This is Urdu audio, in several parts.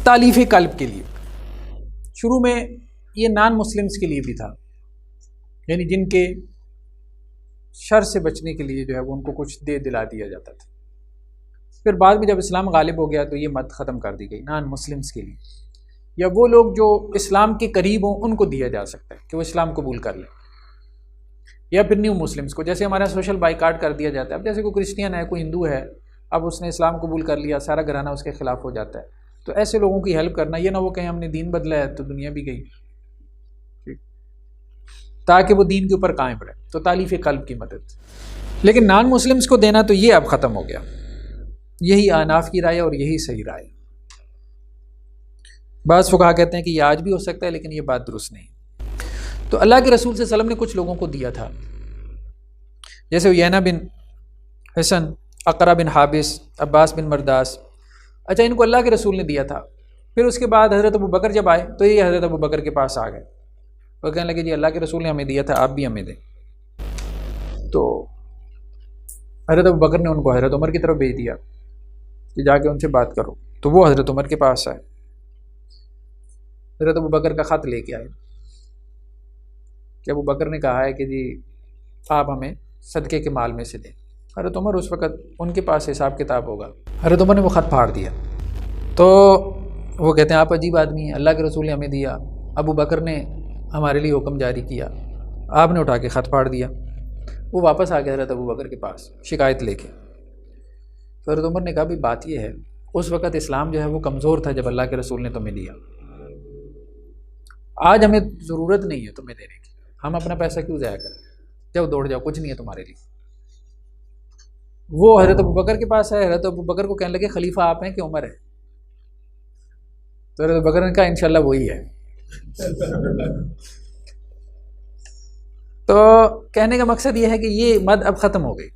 تالیف قلب کے لیے. شروع میں یہ نان مسلمس کے لیے بھی تھا، یعنی جن کے شر سے بچنے کے لیے جو ہے وہ ان کو کچھ دے دلا دیا جاتا تھا. پھر بعد میں جب اسلام غالب ہو گیا تو یہ مت ختم کر دی گئی نان مسلمس کے لیے، یا وہ لوگ جو اسلام کے قریب ہوں ان کو دیا جا سکتا ہے کہ وہ اسلام قبول کر لیں، یا پھر نیو مسلمس کو. جیسے ہمارا سوشل بائیکاٹ کر دیا جاتا ہے. اب جیسے کوئی کرسچین ہے، کوئی ہندو ہے، اب اس نے اسلام قبول کر لیا، سارا گھرانہ اس کے خلاف ہو جاتا ہے. تو ایسے لوگوں کی ہیلپ کرنا، یہ نہ وہ کہیں ہم نے دین بدلا ہے تو دنیا بھی گئی، تاکہ وہ دین کے اوپر قائم رہے. تو تالیف قلب کی مدد. لیکن نان مسلمس کو دینا تو یہ اب ختم ہو گیا. یہی احناف کی رائے اور یہی صحیح رائے. بعض فقہا کہتے ہیں کہ یہ آج بھی ہو سکتا ہے، لیکن یہ بات درست نہیں. تو اللہ کے رسول صلی اللہ علیہ وسلم نے کچھ لوگوں کو دیا تھا، جیسے عیینہ بن حسن، اقرا بن حابس، عباس بن مرداس. اچھا، ان کو اللہ کے رسول نے دیا تھا. پھر اس کے بعد حضرت ابو بکر جب آئے تو یہ حضرت ابو بکر کے پاس آ گئے. وہ کہنے لگے جی اللہ کے رسول نے ہمیں دیا تھا، آپ بھی ہمیں دیں. تو حضرت ابو بکر نے ان کو حضرت عمر کی طرف بھیج دیا کہ جا کے ان سے بات کرو. تو وہ حضرت عمر کے پاس آئے، حضرت ابو بکر کا خط لے کے آئے کہ ابو بکر نے کہا ہے کہ جی آپ ہمیں صدقے کے مال میں سے دیں. حضرت عمر اس وقت ان کے پاس حساب کتاب ہوگا. حضرت عمر نے وہ خط پھاڑ دیا. تو وہ کہتے ہیں آپ عجیب آدمی ہیں، اللہ کے رسول نے ہمیں دیا، ابو بکر نے ہمارے لیے حکم جاری کیا، آپ نے اٹھا کے خط پھاڑ دیا. وہ واپس آ گیا حضرت ابو بکر کے پاس شکایت لے کے. تو حضرت عمر نے کہا بھی بات یہ ہے، اس وقت اسلام جو ہے وہ کمزور تھا جب اللہ کے رسول نے تمہیں دیا. آج ہمیں ضرورت نہیں ہے تمہیں دینے کی، ہم اپنا پیسہ کیوں ضائع کریں، جاؤ دوڑ جاؤ، کچھ نہیں ہے تمہارے لیے. وہ حضرت ابو بکر کے پاس ہے. حضرت ابو بکر کو کہنے لگے خلیفہ آپ ہیں کہ عمر ہے؟ تو حضرت ابو بکر نے کہا انشاءاللہ وہی ہے. تو کہنے کا مقصد یہ ہے کہ یہ مد اب ختم ہو گئی.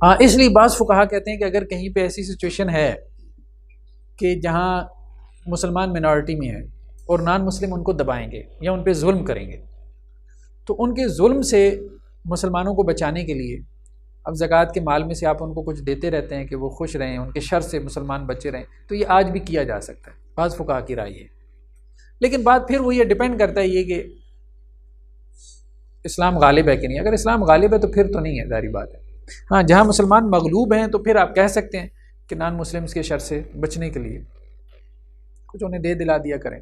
ہاں، اس لیے بعض فقہا کہتے ہیں کہ اگر کہیں پہ ایسی سچویشن ہے کہ جہاں مسلمان منارٹی میں ہے اور نان مسلم ان کو دبائیں گے یا ان پہ ظلم کریں گے، تو ان کے ظلم سے مسلمانوں کو بچانے کے لیے اب زکوٰۃ کے مال میں سے آپ ان کو کچھ دیتے رہتے ہیں کہ وہ خوش رہیں، ان کے شر سے مسلمان بچے رہیں. تو یہ آج بھی کیا جا سکتا ہے، بعض فقہا کی رائے ہے. لیکن بات پھر وہ یہ ڈیپینڈ کرتا ہے یہ کہ اسلام غالب ہے کہ نہیں. اگر اسلام غالب ہے تو پھر تو نہیں ہے، ظاہری بات ہے. ہاں، جہاں مسلمان مغلوب ہیں تو پھر آپ کہہ سکتے ہیں کہ نان مسلمس کے شر سے بچنے کے لیے کچھ انہیں دے دلا دیا کریں.